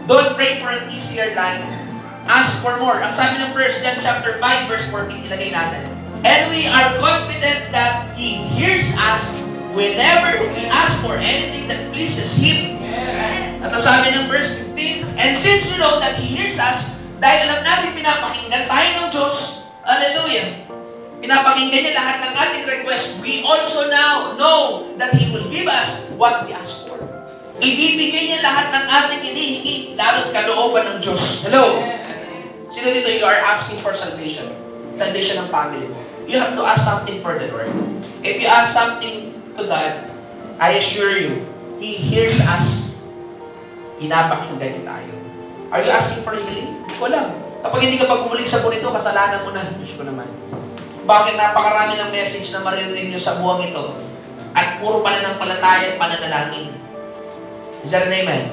Don't pray for an easier life. Ask for more. Ang sabi ng 1 John chapter 5, verse 14, ilagay natin. And we are confident that He hears us whenever we ask for anything that pleases Him. At ang sabi ng verse 15, and since we know that He hears us, dahil alam natin pinapakinggan tayo ng Diyos, hallelujah, pinapakinggan niya lahat ng ating request, we also now know that He will give us what we ask for. Ibibigay niya lahat ng ating hinihingi, lalo't kalooban ng Diyos. Hello? Sino dito, you are asking for salvation? Salvation ng family mo. You have to ask something for the Lord. If you ask something to God, I assure you, He hears us. Pinapakinggan niya tayo. Are you asking for healing? Hindi ko alam. Kapag hindi ka pagkumuling sa bunito, kasalanan mo na. Diyos ko naman. Bakit napakarami ng message na maririnig nyo sa buwang ito? At puro pananampalataya at pananalangin. Is that an amen?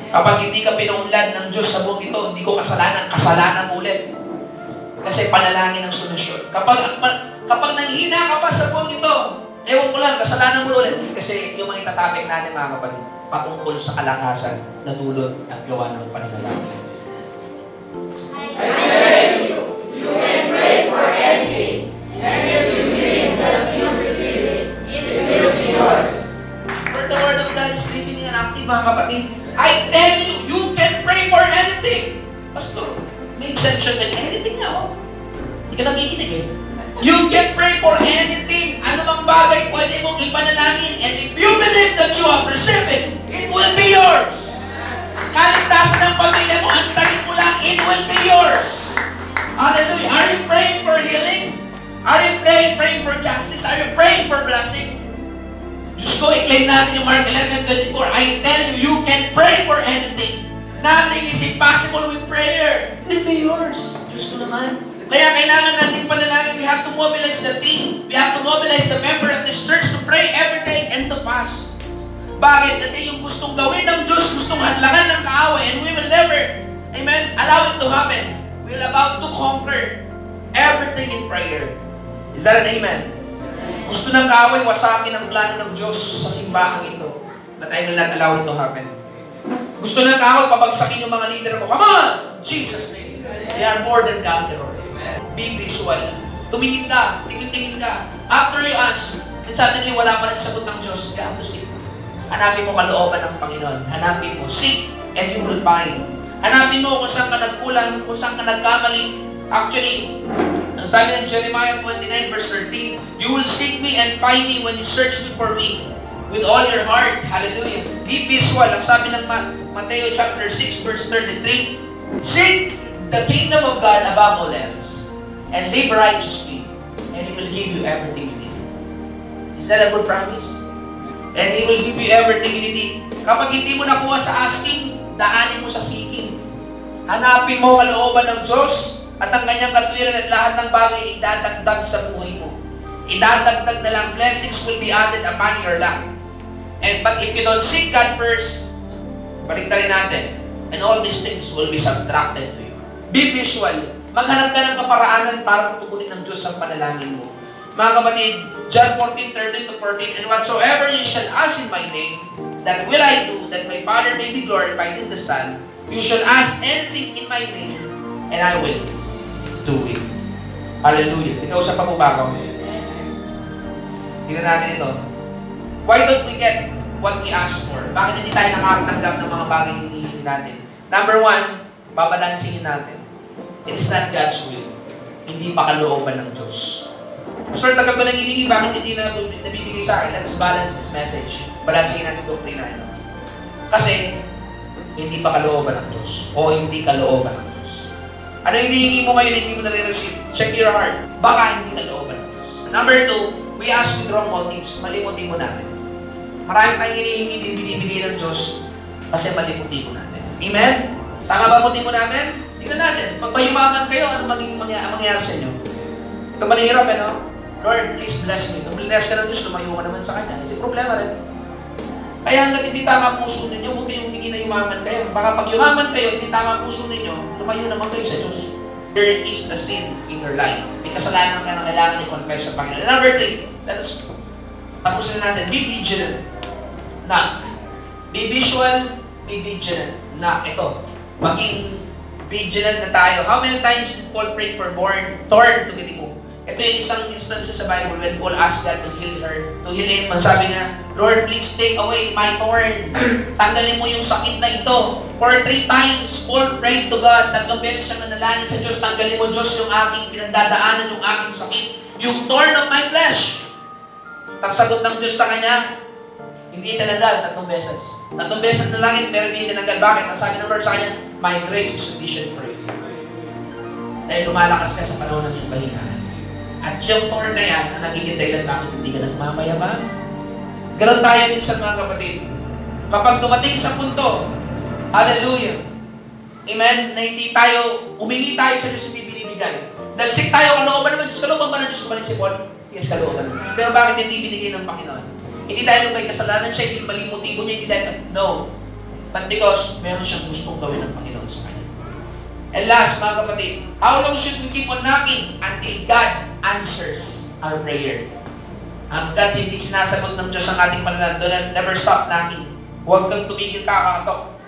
Kapag hindi ka pinuunlad ng Diyos sa buong ito, hindi ko kasalanan mo ulit. Kasi panalangin ang solusyon. Kapag nanghina ka pa sa buong ito, ewan ko lang, kasalanan mo ulit. Kasi yung mga itatapik natin, mga kapatid, patungkol sa kalakasan na dulot at gawa ng pananalangin. I tell you, you can pray for anything, and if you believe that you receive it, it will be yours. For the Word of God is living and active, mga kapatid. I tell you, you can pray for anything. Pastor, may exception na anything na, oh. Hindi ka nakikinig eh. You can pray for anything. Ano bang bagay pwede mong ipanalangin? And if you believe that you have received it, it will be yours. Kaligtasan ng pamilya mo, antayin mo lang, it will be yours. Hallelujah. Are you praying for healing? Are you praying for justice? Are you praying for blessing? Diyos ko, i-claim natin yung Mark 11:24. I tell you, you can pray for anything. Nothing is impossible with prayer. It will be yours. Diyos ko naman. Kaya kailangan natin panalangin. We have to mobilize the team. We have to mobilize the member of this church to pray every day and to fast. Bakit? Kasi yung gustong gawin ng Diyos, gustong hadlangan ng kaaway, and we will never, amen, allow it to happen. We will about to conquer everything in prayer. Is that an amen? Gusto ng kaaway, wasakin ang plano ng Diyos sa simbahang ito. But I will not allow it to happen. Gusto ng kaaway, pabagsakin yung mga leader ko. Come on! Jesus' name. They are more than conqueror. Be visual. Tumingin ka, tingin-tingin ka. After you ask, and suddenly wala pa rin sagot ng Diyos, you have to seek. Hanapin mo kalooban ng Panginoon. Hanapin mo. Seek and you will find. Hanapin mo kung saan ka nagkulang, kung saan ka nagkamali. Actually, ang sabi ng Jeremiah 29 verse 13, you will seek me and find me when you search me for me with all your heart. Hallelujah. Be visual. Ang sabi ng Matthew chapter 6 verse 33, seek the kingdom of God above all else and live righteously and He will give you everything you need. Is that a good promise? And He will give you everything you need. Kapag hindi mo nakuha sa asking, daanin mo sa seeking. Hanapin mo kalooban ng Diyos at ang kanyang katwiran at lahat ng bagay idadagdag sa buhay mo. Idadagdag na lang, blessings will be added upon your lap. But if you don't seek God first, baliktarin natin, and all these things will be subtracted to you. Be visual. Maghanap ka ng kaparaanan para tugunin ng Diyos ang panalangin mo. Mga kapatid, John 14:13-14, and whatsoever you shall ask in my name, that will I do, that my Father may be glorified in the Son. You shall ask anything in my name, and I will do it. Hallelujah. Ikausap pa po ba ako? Tingnan natin ito. Why don't we get what we ask for? Bakit hindi tayo nakakatanggap ng mga bagay na hinihingi natin? Number one, babalansingin natin. It is not God's will. Hindi pa kalooban ng Diyos. Pastor, tagal ko nang hiningi, bakit hindi na nabibigay sa akin? Let us balance this message. Balansingin natin itong doktrina. Kasi, hindi pa kalooban ng Diyos. O hindi kalooban ng Diyos. Ano yung hinihingi mo ngayon, hindi mo na-receive? Check your heart. Baka hindi kalooban ng Diyos. Number two, we ask with wrong motives. Mali motibo natin. Marami tayong hinihingi, binibigay ng Diyos kasi mali motibo natin. Amen? Tama ba motibo natin? Tingnan natin. Pagpayumaman kayo, ano mangyayari sa inyo? Ito malihirap no? Lord, please bless me. Kung bless ka ng Diyos, lumayo ka naman sa Kanya. Hindi problema rin. Kaya hanggat hindi tama puso ninyo, huwag kayong humingi na yumaman kayo. Baka pag yumaman kayo, hindi tama puso ninyo, lumayo naman kayo sa Diyos. There is the sin in your life. May kasalanan ka na kailangan i-confess sa Panginoon. Number 3, let us tapusin natin. Be vigilant. Be visual, be vigilant. na ito, maging vigilant na tayo. How many times did Paul pray for thorn to be removed? Ito yung isang instance sa Bible when Paul asked God to heal him. Sabi niya, Lord, please take away my thorn. Tanggalin mo yung sakit na ito. For 3 times, Paul prayed to God. 3 beses siyang nanalangin sa Diyos. Tanggalin mo, Diyos, yung aking pinagdadaanan, yung aking sakit. Yung thorn of my flesh. Ang sagot ng Diyos sa kanya, hindi tinanggal 3 beses. 3 beses na langit, pero hindi tinanggal. Bakit? Ang sabi ng Lord sa kanya, my grace is sufficient for you. Dahil lumalakas ka sa panahon ng iyong pahingahan. At yung thorn na yan, ang nagiging dahilan bakit hindi ka nagmamayabang. Ganon tayo minsan mga kapatid. Kapag dumating sa punto, hallelujah, amen, na hindi tayo, humingi tayo sa Diyos, hindi binibigay. Nagsik tayo, kalooban naman Diyos, kalooban ba ng Diyos kumalik si Paul? Yes, kalooban ng Diyos. Pero bakit hindi binigay ng Panginoon? Hindi dahil may kasalanan siya, hindi mali motibo niya, hindi dahil, no. But because meron siyang gustong gawin ng Panginoon sa kanya. And last, mga kapatid, how long should we keep on knocking until God answers our prayer? Hanggat hindi sinasagot ng Diyos ang ating panalangin, never stop knocking. Huwag kang tumigil kakatok.